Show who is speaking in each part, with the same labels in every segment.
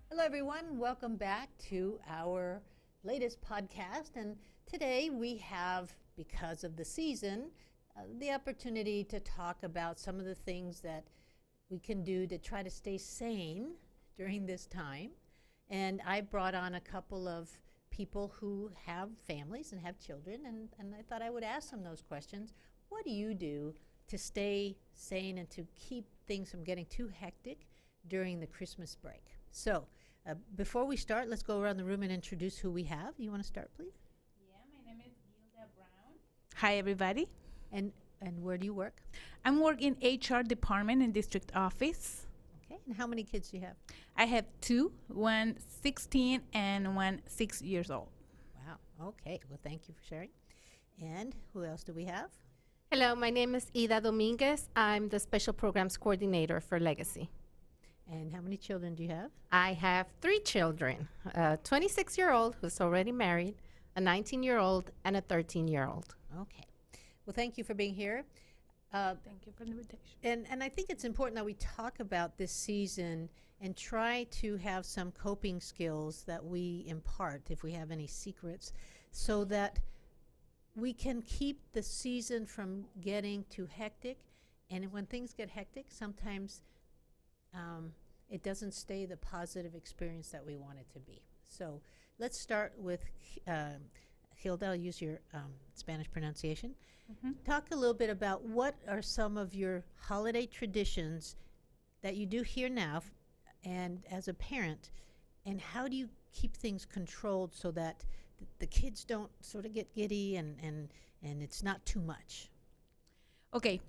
Speaker 1: Hello, everyone. Welcome back to our latest podcast. And today we have, because of the season, the opportunity to talk about some of the things that we can do to try to stay sane during this time. And I brought on a couple of people who have families and have children, and I thought I would ask them those questions. What do you do to stay sane and to keep things from getting too hectic during the Christmas break? So, before we start, let's go around the room and introduce who we have. You want to start, please?
Speaker 2: Yeah, my name is Hilda Brown. Hi, everybody.
Speaker 1: And where do you work?
Speaker 2: I'm working HR department in district office.
Speaker 1: Okay, and how many kids do you have?
Speaker 2: I have two, one 16 and one 6 years old.
Speaker 1: Wow, okay. Well, thank you for sharing. And who else do we have?
Speaker 3: Hello, my name is Hilda Dominguez. I'm the Special Programs Coordinator for Legacy.
Speaker 1: And how many children do you have?
Speaker 3: I have 3 children, a 26-year-old who's already married, a 19-year-old, and a 13-year-old.
Speaker 1: Okay. Well, thank you for being here.
Speaker 2: Thank you for the invitation.
Speaker 1: And I think it's important that we talk about this season and try to have some coping skills that we impart, if we have any secrets, so that we can keep the season from getting too hectic. And when things get hectic, sometimes it doesn't stay the positive experience that we want it to be. So let's start with Hilda. I'll use your Spanish pronunciation.
Speaker 2: Mm-hmm.
Speaker 1: Talk a little bit about what are some of your holiday traditions that you do here now and as a parent, and how do you keep things controlled so that the kids don't sort of get giddy and it's not too much?
Speaker 2: Okay,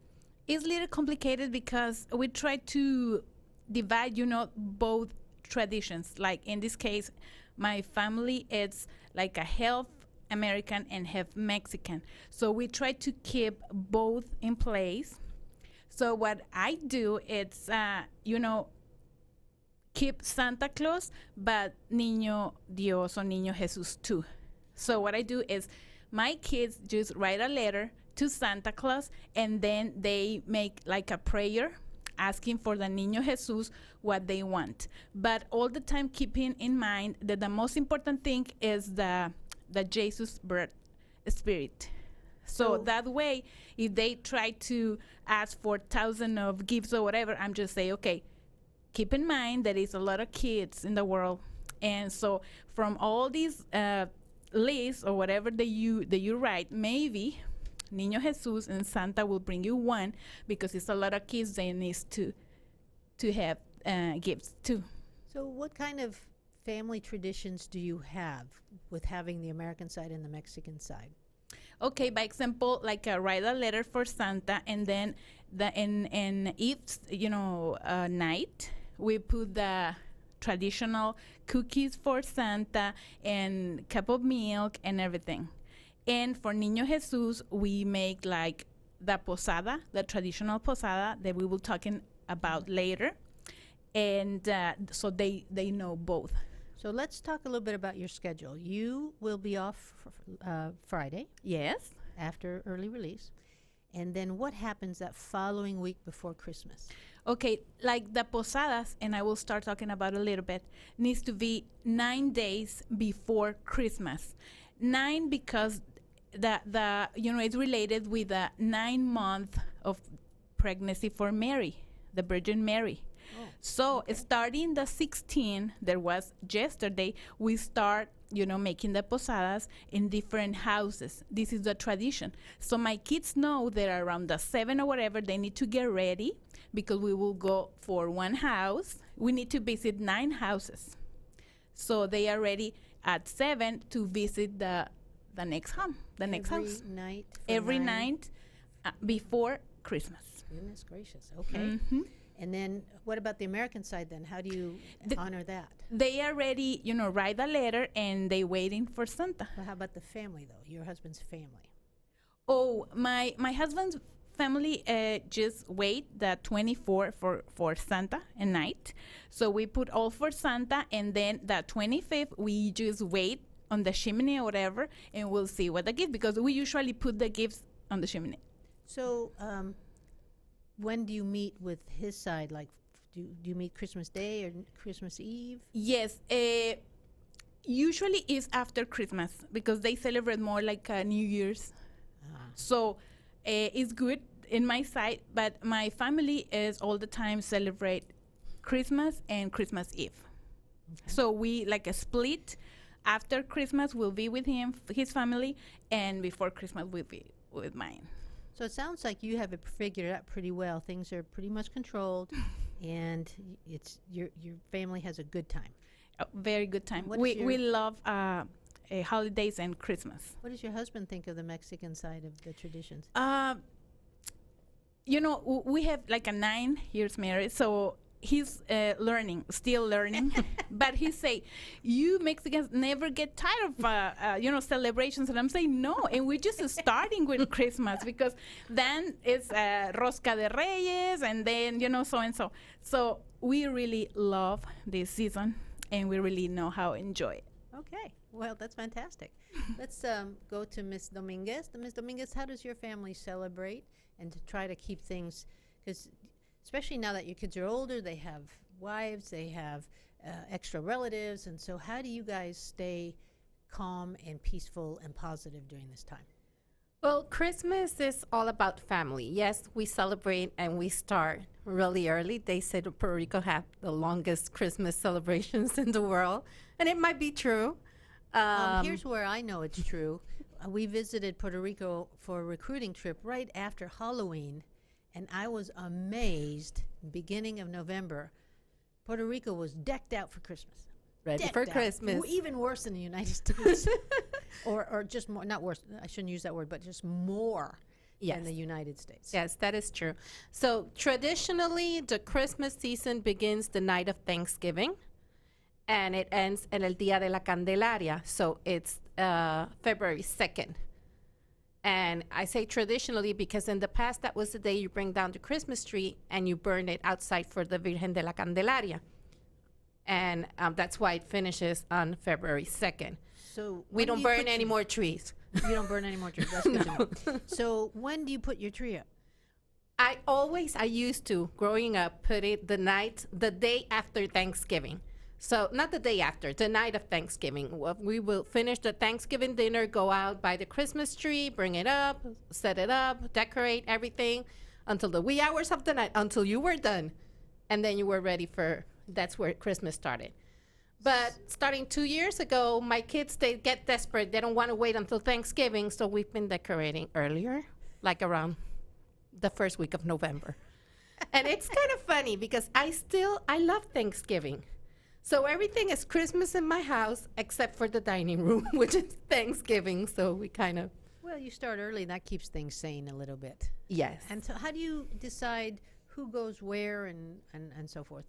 Speaker 2: it's a little complicated because we try to divide, both traditions. Like in this case, my family is like a half American and half Mexican. So we try to keep both in place. So what I do is, keep Santa Claus, but Niño Dios or Niño Jesus too. So what I do is my kids just write a letter to Santa Claus, and then they make like a prayer asking for the Niño Jesus what they want. But all the time keeping in mind that the most important thing is the Jesus birth spirit. So that way, if they try to ask for thousands of gifts or whatever, I'm just say, okay, keep in mind that there's a lot of kids in the world. And so from all these lists or whatever that you write, maybe Niño Jesus and Santa will bring you one, because it's a lot of kids that needs to have gifts too.
Speaker 1: So what kind of family traditions do you have with having the American side and the Mexican side?
Speaker 2: Okay, by example, like write a letter for Santa, and then in each night we put the traditional cookies for Santa and cup of milk and everything. And for Niño Jesus, we make like the posada, the traditional posada that we will talking about later. And so they know both.
Speaker 1: So let's talk a little bit about your schedule. You will be off Friday.
Speaker 2: Yes.
Speaker 1: After early release. And then what happens that following week before Christmas?
Speaker 2: Okay, like the posadas, and I will start talking about a little bit, needs to be 9 days before Christmas. 9 because it's related with the 9-month of pregnancy for Mary, the Virgin Mary.
Speaker 1: Oh,
Speaker 2: so
Speaker 1: okay.
Speaker 2: Starting the 16th, there was yesterday, we start, making the posadas in different houses. This is the tradition. So my kids know that around the 7 or whatever, they need to get ready, because we will go for one house. We need to visit 9 houses. So they are ready at 7 to visit the next home, the next house. Every night before Christmas.
Speaker 1: Goodness gracious. Okay.
Speaker 2: Mm-hmm.
Speaker 1: And then what about the American side then? How do you honor that?
Speaker 2: They already, write a letter and they waiting for Santa.
Speaker 1: Well, how about the family though? Your husband's family.
Speaker 2: Oh, my husband's family just wait the 24 for Santa at night. So we put all for Santa, and then the 25th we just wait on the chimney or whatever, and we'll see what the gift, because we usually put the gifts on the chimney.
Speaker 1: So, when do you meet with his side? Like, do you meet Christmas Day or Christmas Eve?
Speaker 2: Yes, usually it's after Christmas because they celebrate more like New Year's. So it's good in my side, but my family is all the time celebrate Christmas and Christmas Eve. Okay. So we like a split. After Christmas, we'll be with his family, and before Christmas, we'll be with mine.
Speaker 1: So it sounds like you have it figured out pretty well. Things are pretty much controlled, and it's your family has a good time.
Speaker 2: A very good time. We love holidays and Christmas.
Speaker 1: What does your husband think of the Mexican side of the traditions?
Speaker 2: You know, we have like a 9 years marriage, so he's still learning. But he say, you Mexicans never get tired of celebrations, and I'm saying no, and we're just starting with Christmas, because then it's Rosca de Reyes, and then so and so. So we really love this season, and we really know how to enjoy it.
Speaker 1: Okay, well, that's fantastic. Let's go to Ms. Dominguez. Ms. Dominguez, how does your family celebrate and to try to keep things, because especially now that your kids are older, they have wives, they have extra relatives, and so how do you guys stay calm and peaceful and positive during this time?
Speaker 3: Well, Christmas is all about family. Yes, we celebrate and we start really early. They say that Puerto Rico have the longest Christmas celebrations in the world, and it might be true.
Speaker 1: Here's where I know it's true. We visited Puerto Rico for a recruiting trip right after Halloween, and I was amazed. Beginning of November, Puerto Rico was decked out for Christmas.
Speaker 3: Ready for Christmas.
Speaker 1: Even worse than the United States. or just more, not worse, I shouldn't use that word, but just more than the United States.
Speaker 3: Yes, that is true. So traditionally, the Christmas season begins the night of Thanksgiving, and it ends en el Día de la Candelaria. So it's February 2nd. And I say traditionally because in the past, that was the day you bring down the Christmas tree and you burn it outside for the Virgen de la Candelaria. And that's why it finishes on February 2nd.
Speaker 1: So
Speaker 3: we don't burn any more trees.
Speaker 1: You don't burn any more trees. That's good to know. So when do you put your tree up?
Speaker 3: I used to, growing up, put it the day after Thanksgiving. So not the day after, the night of Thanksgiving. We will finish the Thanksgiving dinner, go out, buy the Christmas tree, bring it up, set it up, decorate everything until the wee hours of the night, until you were done. And then you were ready that's where Christmas started. But starting 2 years ago, my kids, they get desperate. They don't want to wait until Thanksgiving. So we've been decorating earlier, like around the first week of November. And it's kind of funny because I love Thanksgiving. So everything is Christmas in my house except for the dining room, which is Thanksgiving. So we kind of...
Speaker 1: Well, you start early, and that keeps things sane a little bit.
Speaker 3: Yes.
Speaker 1: And so how do you decide who goes where and so forth?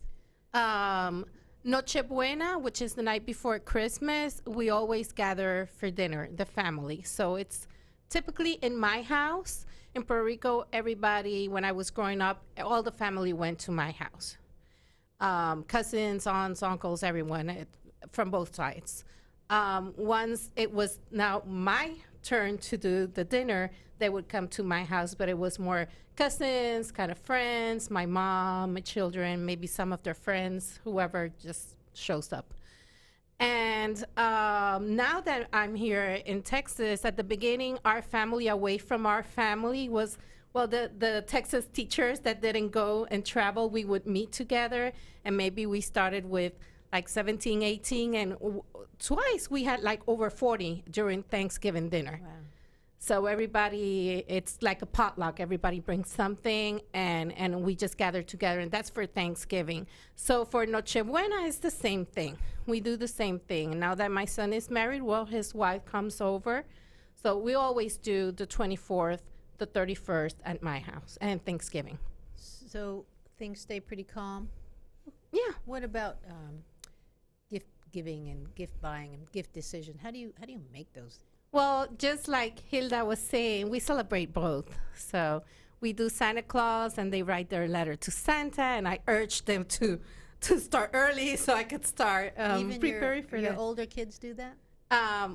Speaker 3: Nochebuena, which is the night before Christmas, we always gather for dinner, the family. So it's typically in my house. In Puerto Rico, everybody, when I was growing up, all the family went to my house. Cousins, aunts, uncles, everyone from both sides. Once it was now my turn to do the dinner, they would come to my house, but it was more cousins, kind of friends, my mom, my children, maybe some of their friends, whoever just shows up. And now that I'm here in Texas, at the beginning, our family away from our family was, well, the Texas teachers that didn't go and travel, we would meet together, and maybe we started with like 17, 18, and twice we had like over 40 during Thanksgiving dinner.
Speaker 1: Wow.
Speaker 3: So everybody, it's like a potluck. Everybody brings something, and we just gather together, and that's for Thanksgiving. So for Nochebuena, it's the same thing. We do the same thing. Now that my son is married, well, his wife comes over. So we always do the 24th, the 31st at my house, and Thanksgiving.
Speaker 1: So things stay pretty calm?
Speaker 3: Yeah.
Speaker 1: What about gift giving and gift buying and gift decision? How do you make those?
Speaker 3: Well, just like Hilda was saying, we celebrate both. So we do Santa Claus, and they write their letter to Santa, and I urge them to start early so I could start
Speaker 1: Even
Speaker 3: preparing for
Speaker 1: your
Speaker 3: that.
Speaker 1: older kids do that?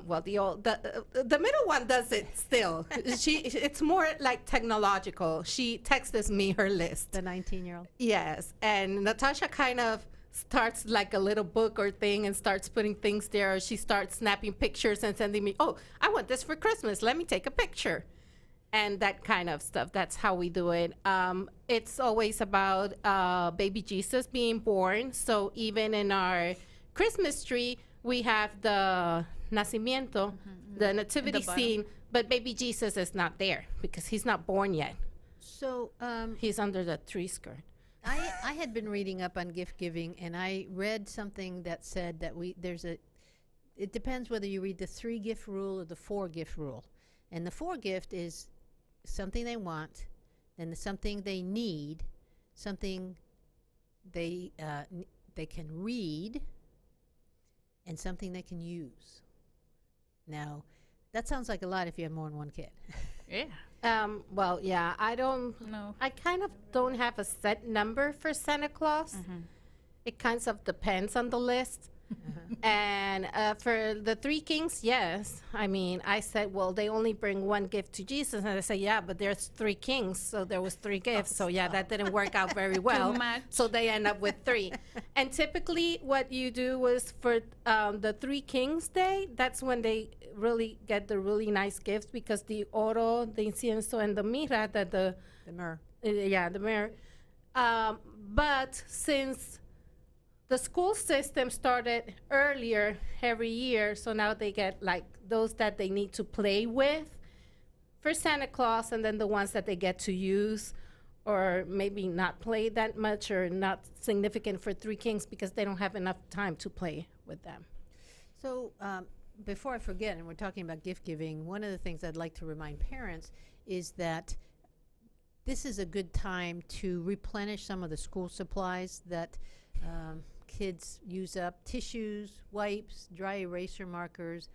Speaker 3: Well, the middle one does it still. It's more like technological. She texts me her list.
Speaker 1: The 19-year-old?
Speaker 3: Yes, and Natasha kind of starts like a little book or thing and starts putting things there. Or she starts snapping pictures and sending me, oh, I want this for Christmas. Let me take a picture. And that kind of stuff. That's how we do it. It's always about baby Jesus being born. So even in our Christmas tree, we have the nacimiento, the nativity
Speaker 2: the bottom.
Speaker 3: scene, but baby Jesus is not there because he's not born yet.
Speaker 1: So
Speaker 3: He's under the tree skirt.
Speaker 1: I had been reading up on gift giving, and I read something that said that it depends whether you read the 3-gift rule or the 4-gift rule. And the 4-gift is something they want, then something they need, something they can read, and something they can use. Now, that sounds like a lot if you have more than one kid.
Speaker 2: Yeah.
Speaker 3: Well, yeah,
Speaker 2: No.
Speaker 3: I kind of don't have a set number for Santa Claus. It kind of depends on the list. And for the 3 kings, yes. I mean, I said, well, they only bring 1 gift to Jesus. And I said, yeah, but there's 3 kings, so there was 3 gifts. So, yeah, that didn't work out very well.
Speaker 2: much.
Speaker 3: So they end up with 3. And typically what you do was for the 3 Kings Day, that's when they really get the really nice gifts because the oro, the incienso, and the mirra,
Speaker 1: The myrrh.
Speaker 3: the mirror. But since the school system started earlier every year, so now they get like those that they need to play with for Santa Claus, and then the ones that they get to use or maybe not play that much or not significant for 3 Kings because they don't have enough time to play with them.
Speaker 1: So before I forget, and we're talking about gift giving, one of the things I'd like to remind parents is that this is a good time to replenish some of the school supplies that kids use up: tissues, wipes, dry eraser markers,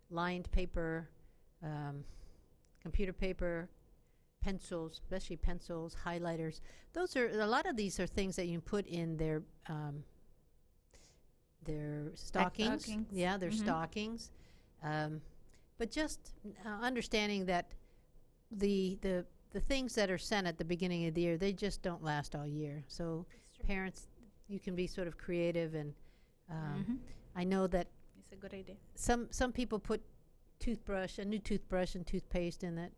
Speaker 1: lined paper, computer paper, pencils, especially pencils, highlighters. A lot of these are things that you can put in their stockings.
Speaker 2: Stockings.
Speaker 1: Yeah, their stockings. But just understanding that the things that are sent at the beginning of the year, they just don't last all year. So parents, you can be sort of creative, and I know that
Speaker 2: It's a good idea.
Speaker 1: some people put a new toothbrush and toothpaste in that,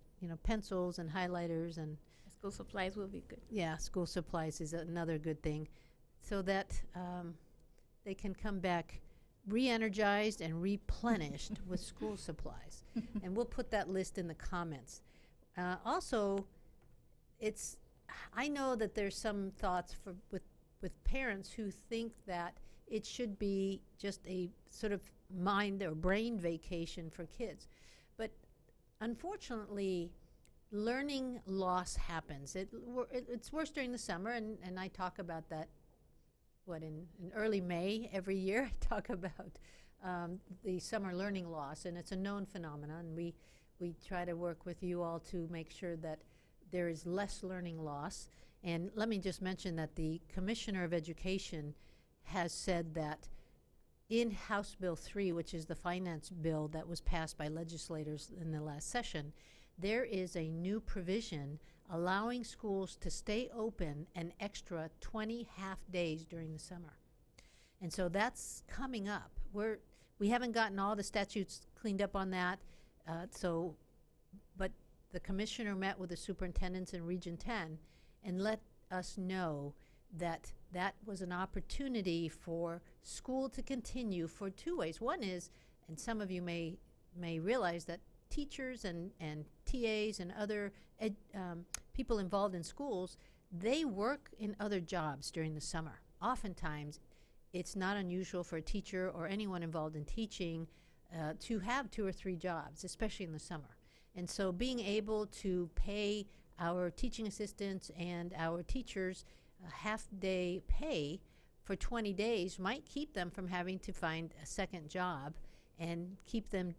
Speaker 1: pencils and highlighters, and
Speaker 2: School supplies will be good.
Speaker 1: yeah, school supplies is another good thing, so that they can come back re-energized and replenished with school supplies. And we'll put that list in the comments. Also, I know that there's some thoughts with parents who think that it should be just a sort of mind or brain vacation for kids. But unfortunately, learning loss happens. It's worse during the summer, and I talk about that, in early May every year. I talk about the summer learning loss, and it's a known phenomenon. We try to work with you all to make sure that there is less learning loss. And let me just mention that the Commissioner of Education has said that in House Bill 3, which is the finance bill that was passed by legislators in the last session, there is a new provision allowing schools to stay open an extra 20 half days during the summer. And so that's coming up. We haven't gotten all the statutes cleaned up on that, but the commissioner met with the superintendents in Region 10 and let us know that that was an opportunity for school to continue for 2 ways. One is, and some of you may realize, that teachers and TAs and other people involved in schools, they work in other jobs during the summer. Oftentimes, it's not unusual for a teacher or anyone involved in teaching to have 2 or 3 jobs, especially in the summer. And so being able to pay our teaching assistants and our teachers half-day pay for 20 days might keep them from having to find a second job and keep them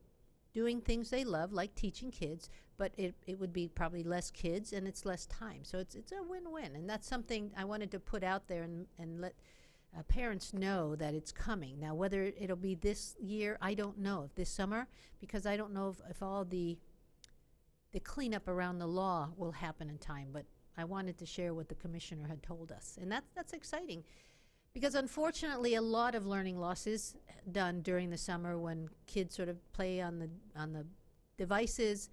Speaker 1: doing things they love, like teaching kids, but it would be probably less kids and it's less time. So it's a win-win. And that's something I wanted to put out there and let parents know that it's coming. Now, whether it'll be this year, I don't know, this summer, because I don't know if all the cleanup around the law will happen in time. But I wanted to share what the commissioner had told us. And that's exciting, because unfortunately a lot of learning loss is done during the summer when kids sort of play on the devices.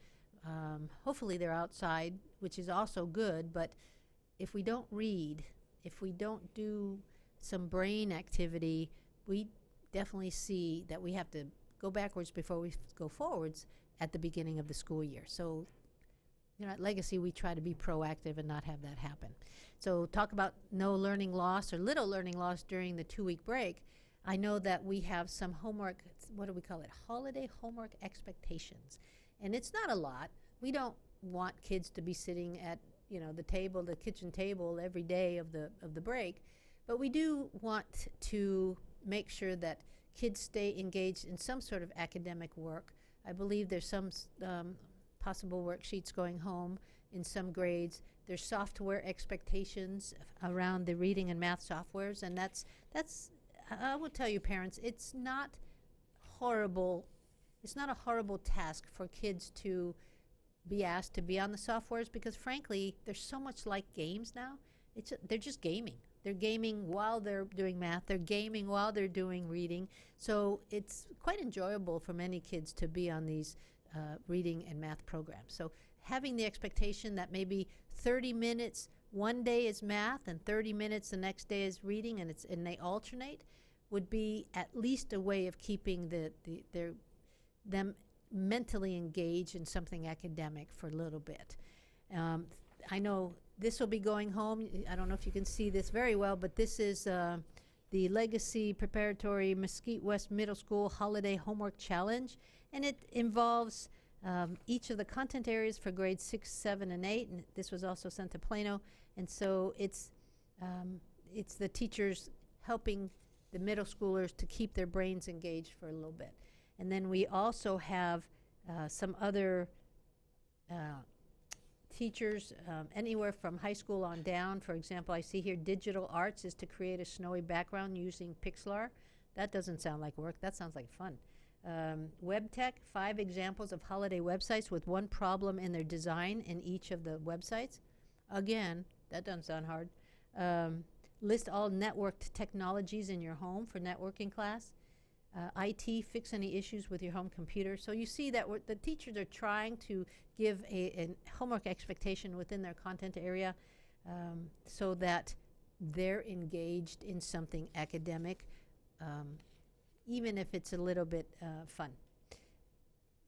Speaker 1: Hopefully they're outside, which is also good, but if we don't read, if we don't do some brain activity, we definitely see that we have to go backwards before we go forwards at the beginning of the school year. So, at Legacy, we try to be proactive and not have that happen. So talk about no learning loss or little learning loss during the 2-week break. I know that we have some homework, what do we call it? Holiday homework expectations. And it's not a lot. We don't want kids to be sitting at, the table, the kitchen table every day of the break. But we do want to make sure that kids stay engaged in some sort of academic work. I believe there's some possible worksheets going home in some grades. There's software expectations around the reading and math softwares, and that's I will tell you, parents, it's not horrible. It's not a horrible task for kids to be asked to be on the softwares, because frankly, they're so much like games now. They're just gaming. They're gaming while they're doing math. They're gaming while they're doing reading. So it's quite enjoyable for many kids to be on these reading and math programs. So having the expectation that maybe 30 minutes one day is math and 30 minutes the next day is reading, and they alternate, would be at least a way of keeping them mentally engaged in something academic for a little bit. I know this will be going home. I don't know if you can see this very well, but this is the Legacy Preparatory Mesquite West Middle School Holiday Homework Challenge, and it involves each of the content areas for grades 6, 7, and 8, and this was also sent to Plano. And so it's the teachers helping the middle schoolers to keep their brains engaged for a little bit. And then we also have some other teachers anywhere from high school on down. For example, I see here digital arts is to create a snowy background using Pixlr. That doesn't sound like work. That sounds like fun. Web tech, 5 examples of holiday websites with 1 problem in their design in each of the websites. Again, that doesn't sound hard. List all networked technologies in your home for networking class. IT, fix any issues with your home computer. So you see that the teachers are trying to give a homework expectation within their content area so that they're engaged in something academic, even if it's a little bit fun.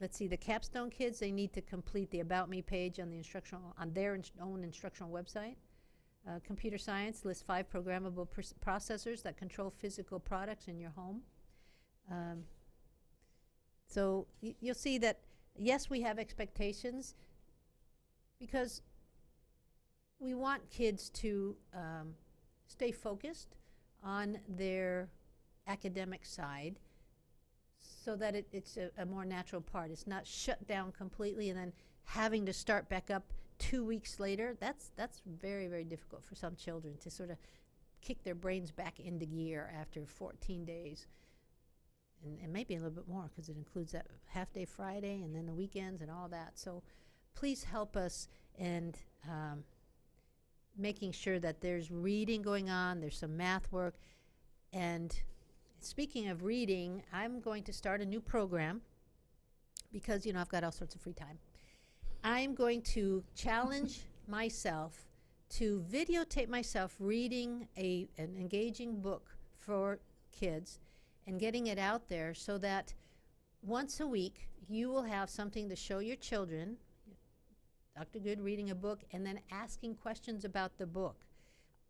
Speaker 1: Let's see, the capstone kids, they need to complete the About Me page on their own instructional website. Computer science lists 5 programmable processors that control physical products in your home. So you'll see that, yes, we have expectations because we want kids to stay focused on their academic side so that it's a more natural part. It's not shut down completely and then having to start back up 2 weeks later. That's very, very difficult for some children to sort of kick their brains back into gear after 14 days. And maybe a little bit more because it includes that half-day Friday and then the weekends and all that. So please help us in making sure that there's reading going on, there's some math work. And speaking of reading, I'm going to start a new program because, I've got all sorts of free time. I'm going to challenge myself to videotape myself reading an engaging book for kids and getting it out there so that once a week you will have something to show your children, Dr. Good reading a book, and then asking questions about the book.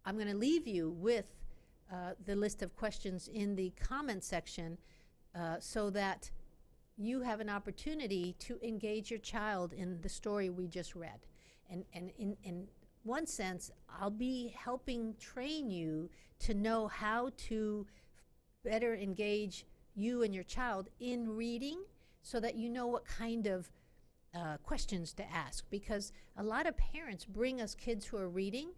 Speaker 1: I'm going to leave you with the list of questions in the comment section so that you have an opportunity to engage your child in the story we just read. And in one sense, I'll be helping train you to know how to better engage you and your child in reading so that you know what kind of questions to ask. Because a lot of parents bring us kids who are reading,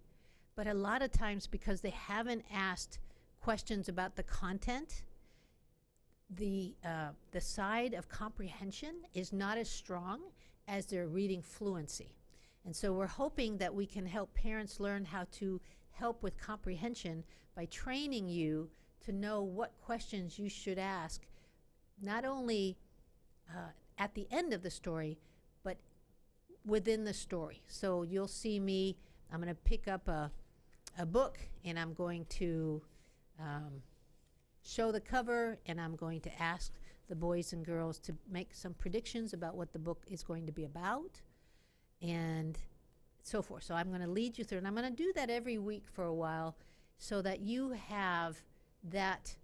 Speaker 1: but a lot of times because they haven't asked questions about the content, the side of comprehension is not as strong as their reading fluency. And so we're hoping that we can help parents learn how to help with comprehension by training you to know what questions you should ask, not only at the end of the story, but within the story. So you'll see me, I'm going to pick up a book, and I'm going to show the cover, and I'm going to ask the boys and girls to make some predictions about what the book is going to be about, and so forth. So I'm going to lead you through, and I'm going to do that every week for a while so that you have that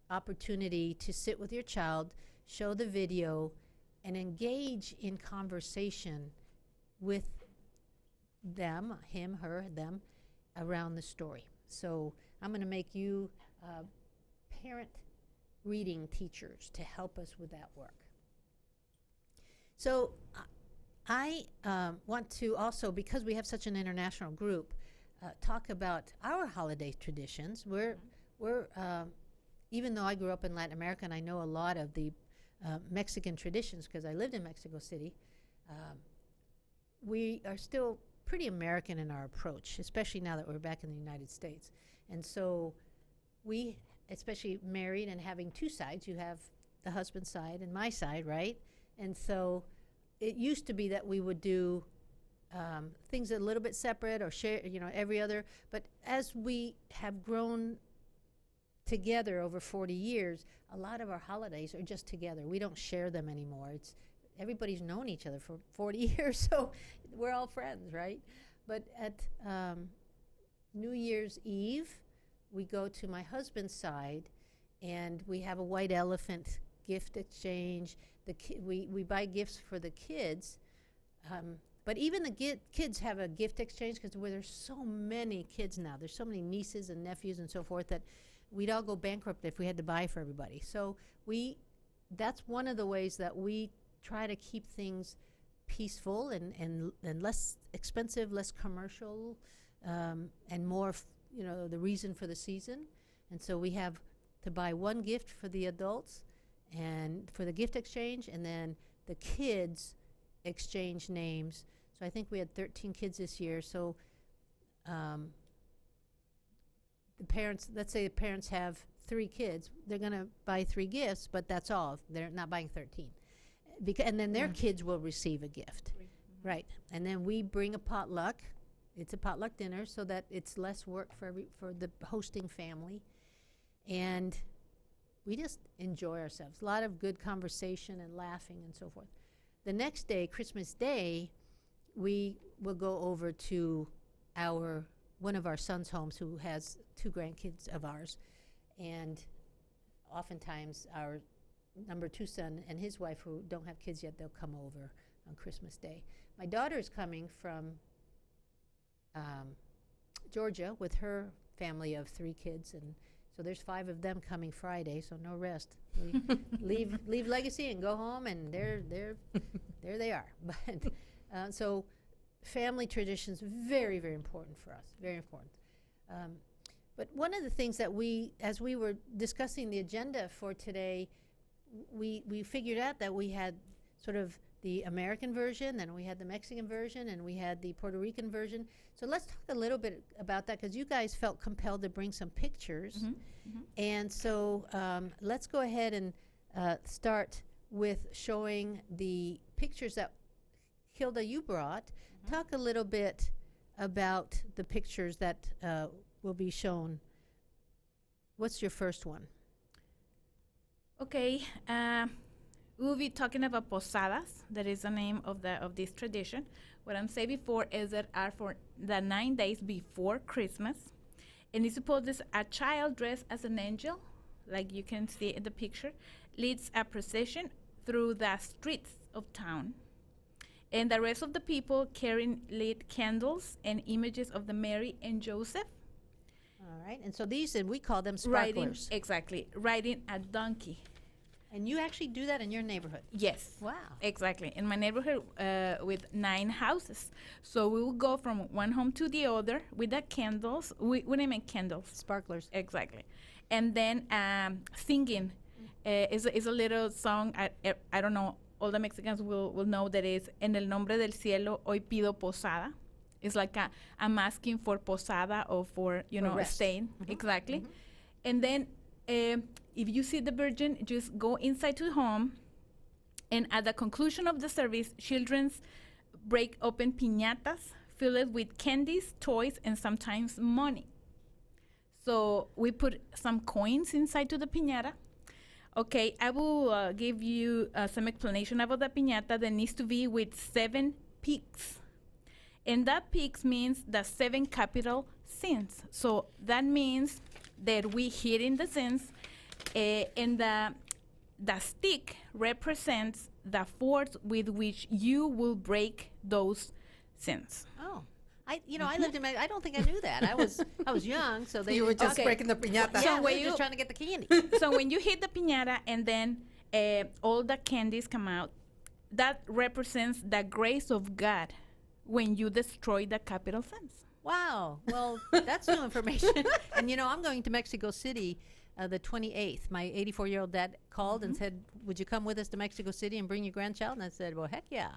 Speaker 1: opportunity to sit with your child, show the video, and engage in conversation with them, him, her, them, around the story. So I'm going to make you parent reading teachers to help us with that work. So I want to also, because we have such an international group, talk about our holiday traditions. We're even though I grew up in Latin America and I know a lot of the Mexican traditions because I lived in Mexico City, we are still pretty American in our approach, especially now that we're back in the United States. And so we, especially married and having two sides, you have the husband side and my side, right? And so it used to be that we would do things a little bit separate or share, every other. But as we have grown together over 40 years, a lot of our holidays are just together. We don't share them anymore. Everybody's known each other for 40 years, so we're all friends, right? But at New Year's Eve, we go to my husband's side, and we have a white elephant gift exchange. We buy gifts for the kids, but even the kids have a gift exchange because there's so many kids now. There's so many nieces and nephews and so forth that we'd all go bankrupt if we had to buy for everybody. So that's one of the ways that we try to keep things peaceful and less expensive, less commercial, and more, the reason for the season. And so we have to buy one gift for the adults and for the gift exchange, and then the kids exchange names. So I think we had 13 kids this year. So the parents, let's say the parents have 3 kids, they're going to buy 3 gifts, but that's all. They're not buying 13. And then their kids will receive a gift. Mm-hmm. Right. And then we bring a potluck. It's a potluck dinner so that it's less work for the hosting family. And we just enjoy ourselves. A lot of good conversation and laughing and so forth. The next day, Christmas Day, we will go over to one of our sons' homes who has 2 grandkids of ours. And oftentimes our number 2 son and his wife, who don't have kids yet, they'll come over on Christmas Day. My daughter is coming from Georgia with her family of 3 kids, and so there's 5 of them coming Friday, so no rest. We leave Legacy and go home, and there they are. But so family traditions, very, very important for us, very important. But one of the things that as we were discussing the agenda for today, we figured out that we had sort of the American version, then we had the Mexican version, and we had the Puerto Rican version. So let's talk a little bit about that, because you guys felt compelled to bring some pictures. Mm-hmm. Mm-hmm. And so let's go ahead and start with showing the pictures that, Hilda, you brought. Mm-hmm. Talk a little bit about the pictures that will be shown. What's your first one?
Speaker 2: Okay, we'll be talking about Posadas. That is the name of this tradition. What I'm saying before is that are for the 9 days before Christmas, and it's supposed that a child dressed as an angel, like you can see in the picture, leads a procession through the streets of town, and the rest of the people carrying lit candles and images of the Mary and Joseph.
Speaker 1: All right, and so these, and we call them sparklers.
Speaker 2: Riding a donkey.
Speaker 1: And you actually do that in your neighborhood?
Speaker 2: Yes.
Speaker 1: Wow.
Speaker 2: Exactly. In my neighborhood with 9 houses. So we will go from one home to the other with the candles. We name it candles.
Speaker 1: Sparklers.
Speaker 2: Exactly. And then singing is a little song. I don't know. All the Mexicans will know that is En el nombre del cielo, hoy pido posada. It's like I'm asking for posada or for, staying. Exactly. And then if you see the Virgin, just go inside to the home. And at the conclusion of the service, children break open piñatas, fill it with candies, toys, and sometimes money. So we put some coins inside to the piñata. Okay, I will give you some explanation about the piñata that needs to be with 7 peaks. And that peaks means the 7 capital sins. So that means that we hit in the sins, and the stick represents the force with which you will break those sins.
Speaker 1: Oh. I lived in I don't think I knew that. I was young, so
Speaker 4: You were just
Speaker 2: Okay.
Speaker 4: breaking the piñata.
Speaker 1: Yeah,
Speaker 2: So
Speaker 1: we
Speaker 2: when
Speaker 1: were just
Speaker 2: you-
Speaker 1: trying to get the candy.
Speaker 2: So when you hit the piñata and then all the candies come out, that represents the grace of God when you destroy the capital sins.
Speaker 1: Wow. Well, that's new information. And I'm going to Mexico City the 28th. My 84-year-old dad called and said, would you come with us to Mexico City and bring your grandchild? And I said, well, heck yeah.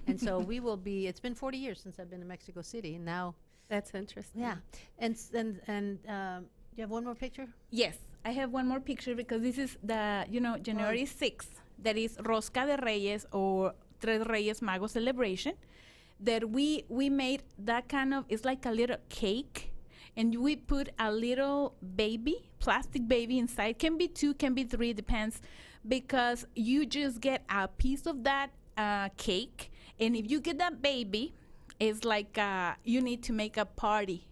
Speaker 1: And so we will be, it's been 40 years since I've been to Mexico City. And now,
Speaker 3: That's interesting.
Speaker 1: yeah. And do you have one more picture?
Speaker 2: Yes, I have one more picture because this is the, January 6th. That is Rosca de Reyes or Tres Reyes Magos celebration. That we made that kind of, it's like a little cake. And we put a little baby, plastic baby inside. Can be 2, can be 3, depends. Because you just get a piece of that cake. And if you get that baby, it's like you need to make a party.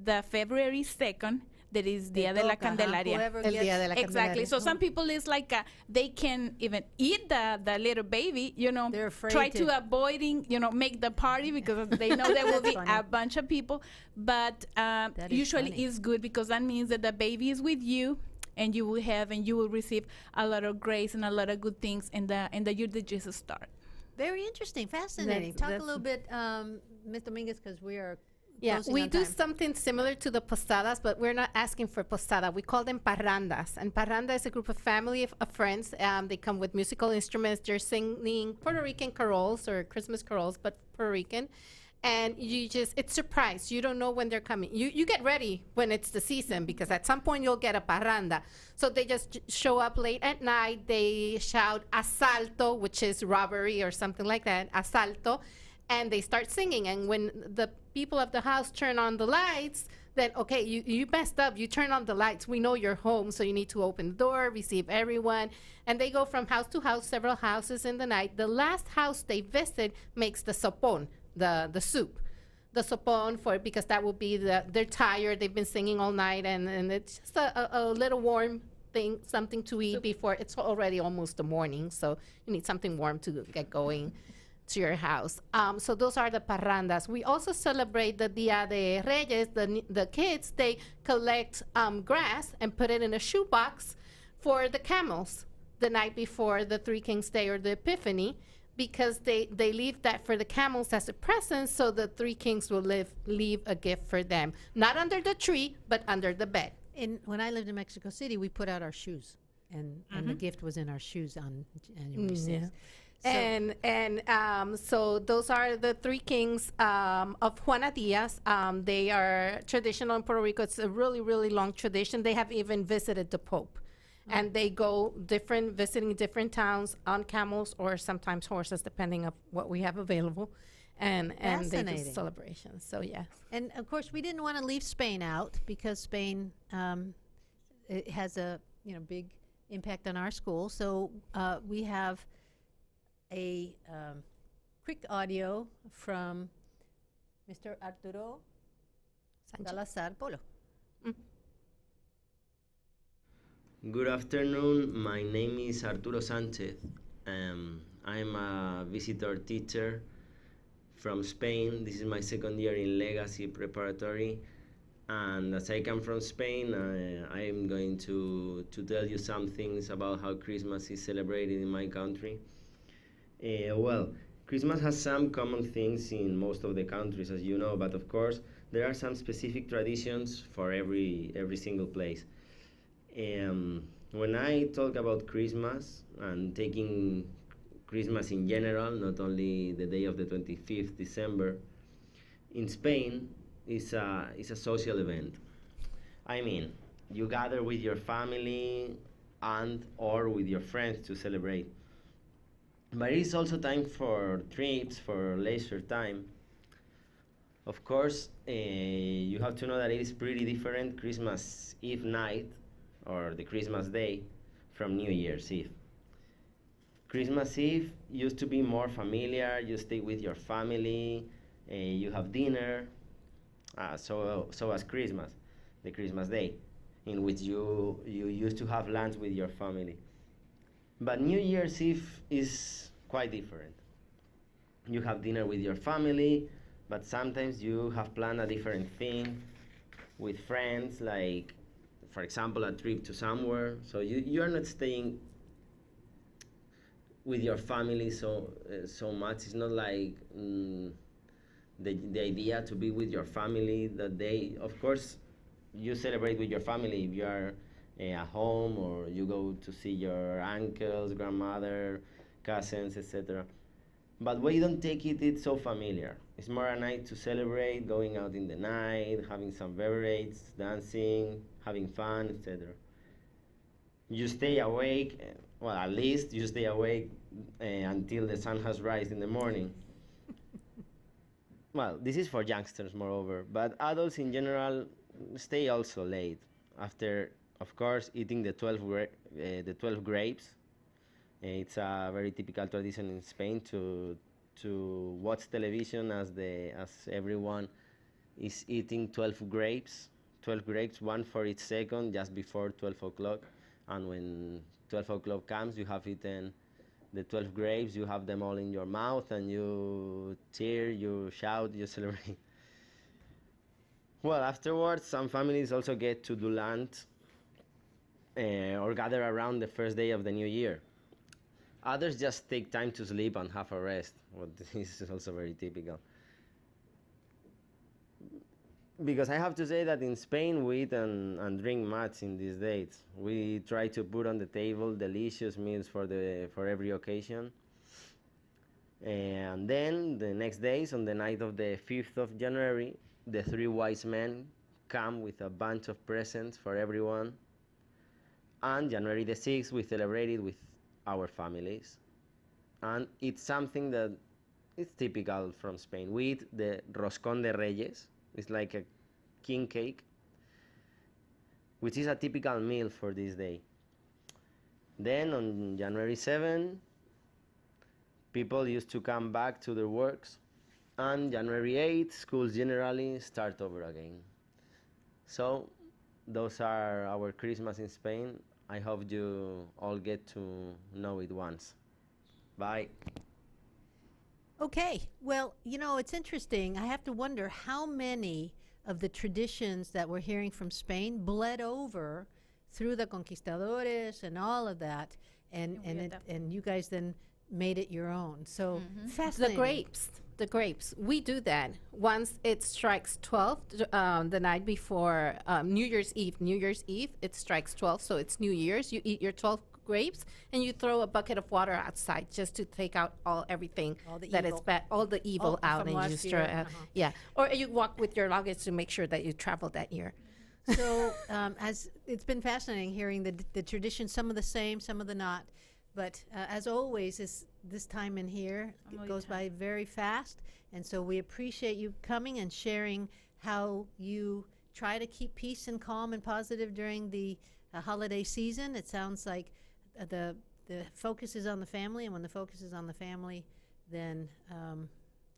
Speaker 2: The February 2nd, that is Dia de la Candelaria.
Speaker 1: Whoever
Speaker 4: El
Speaker 1: gets,
Speaker 4: Día de la
Speaker 2: Exactly.
Speaker 4: Candelaria.
Speaker 2: So some people is like they can even eat the little baby,
Speaker 1: They're afraid
Speaker 2: try
Speaker 1: to.
Speaker 2: to avoiding, make the party because they know there will be
Speaker 1: Funny.
Speaker 2: a bunch of people. But
Speaker 1: That is
Speaker 2: usually
Speaker 1: funny.
Speaker 2: it's good because that means that the baby is with you and you will receive a lot of grace and a lot of good things in the year that Jesus started.
Speaker 1: Very interesting, fascinating. Talk a
Speaker 3: That's-
Speaker 1: little bit, Ms. Dominguez, because we are
Speaker 3: Yeah,
Speaker 1: closing
Speaker 3: we
Speaker 1: on
Speaker 3: do
Speaker 1: time.
Speaker 3: something similar to the posadas, but we're not asking for posada. We call them parrandas. And parranda is a group of family of friends. They come with musical instruments. They're singing Puerto Rican carols or Christmas carols, but Puerto Rican. And it's surprise. You don't know when they're coming. You get ready when it's the season because at some point you'll get a parranda. So they just show up late at night. They shout asalto, which is robbery or something like that, asalto. And they start singing. And when the people of the house turn on the lights, then, okay, you messed up. You turn on the lights. We know you're home, so you need to open the door, receive everyone. And they go from house to house, several houses in the night. The last house they visit makes the sopón, the soup. The sopón because that will be they're tired. They've been singing all night, and it's just a little warm thing, something to eat before it's already almost the morning. So you need something warm to get going to your house. So those are the parrandas. We also celebrate the Dia de Reyes. The kids, they collect grass and put it in a shoebox for the camels the night before the Three Kings Day or the Epiphany, because they leave that for the camels as a present, so the Three Kings will leave a gift for them. Not under the tree, but under the bed.
Speaker 1: When I lived in Mexico City, we put out our shoes, and the gift was in our shoes on January 6th.
Speaker 3: So, so those are the Three Kings of Juana Diaz. They are traditional in Puerto Rico. It's a really, really long tradition. They have even visited the Pope. And they go visiting different towns on camels or sometimes horses, depending on what we have available. And they do
Speaker 1: Fascinating.
Speaker 3: celebrations. So, yes.
Speaker 1: And of course, we didn't want to leave Spain out because Spain it has a big impact on our school. So we have a quick audio from Mr. Arturo Salazar Polo.
Speaker 5: Good afternoon. My name is Arturo Sanchez. I'm a visitor teacher from Spain. This is my second year in Legacy Preparatory. And as I come from Spain, I am going to tell you some things about how Christmas is celebrated in my country. Well, Christmas has some common things in most of the countries, as you know, but of course there are some specific traditions for every single place. When I talk about Christmas and taking Christmas in general, not only the day of the 25th December, in Spain is a social event. I mean, you gather with your family and or with your friends to celebrate. But it is also time for trips, for leisure time. Of course, you have to know that it is pretty different Christmas Eve night or the Christmas day from New Year's Eve. Christmas Eve used to be more familiar. You stay with your family, you have dinner. So as Christmas, the Christmas day, in which you used to have lunch with your family. But New Year's Eve is quite different. You have dinner with your family, but sometimes you have planned a different thing with friends, like, for example, a trip to somewhere. So you are not staying with your family so much. It's not like the idea to be with your family that day. Of course, you celebrate with your family if you are at home or you go to see your uncles, grandmother, cousins, etc. But we don't take it so familiar. It's more a night to celebrate, going out in the night, having some beverages, dancing, having fun, etc. You stay awake, well, at least you stay awake until the sun has risen in the morning. Well, this is for youngsters, moreover, but adults in general stay also late after, of course, eating the 12 grapes. It's a very typical tradition in Spain to watch television as everyone is eating 12 grapes, one for each second, just before 12 o'clock. And when 12 o'clock comes, you have eaten the 12 grapes, you have them all in your mouth, and you cheer, you shout, you celebrate. Well, afterwards, some families also get to do lunch or gather around the first day of the new year. Others just take time to sleep and have a rest. Well, this is also very typical. Because I have to say that in Spain we eat and drink much in these days. We try to put on the table delicious meals for every occasion. And then the next days, on the night of the 5th of January, the three wise men come with a bunch of presents for everyone. And January the 6th, we celebrate it with our families. And it's something that is typical from Spain. We eat the roscón de reyes. It's like a king cake, which is a typical meal for this day. Then on January 7, people used to come back to their works. And January 8, schools generally start over again. So those are our Christmas in Spain. I hope you all get to know it once. Bye.
Speaker 1: Okay, well, it's interesting. I have to wonder how many of the traditions that we're hearing from Spain bled over through the conquistadores and all of that, and you guys then made it your own. So fascinating.
Speaker 3: The grapes. We do that. Once it strikes 12, the night before New Year's Eve, it strikes 12, so it's New Year's. You eat your 12 grapes and you throw a bucket of water outside just to take out everything that is bad, all the evil out, and you just throw it out. Yeah, or you walk with your luggage to make sure that you traveled that year.
Speaker 1: So as it's been fascinating hearing the tradition, some of the same, some of the not. But as always, this time in here goes by very fast. And so we appreciate you coming and sharing how you try to keep peace and calm and positive during the holiday season. It sounds like the focus is on the family. And when the focus is on the family, then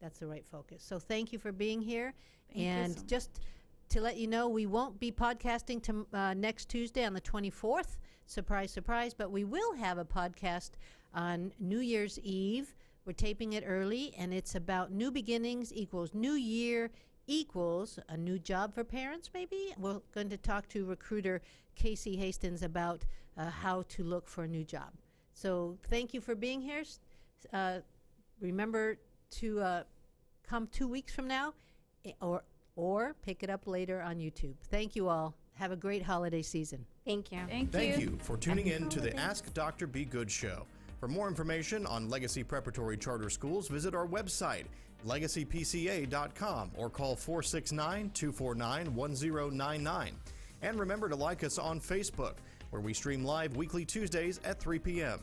Speaker 1: that's the right focus. So thank you for being here. And just to let you know, we won't be podcasting next Tuesday on the 24th. Surprise, surprise. But we will have a podcast on New Year's Eve. We're taping it early, and it's about new beginnings equals new year equals a new job for parents, maybe? We're going to talk to recruiter Casey Hastings about how to look for a new job. So thank you for being here. Remember to come 2 weeks from now or pick it up later on YouTube. Thank you all. Have a great holiday season.
Speaker 3: Thank you.
Speaker 4: Thank you for tuning in to the Ask Dr. Be Good show. For more information on Legacy Preparatory Charter Schools, visit our website, legacypca.com, or call 469-249-1099. And remember to like us on Facebook, where we stream live weekly Tuesdays at 3 p.m.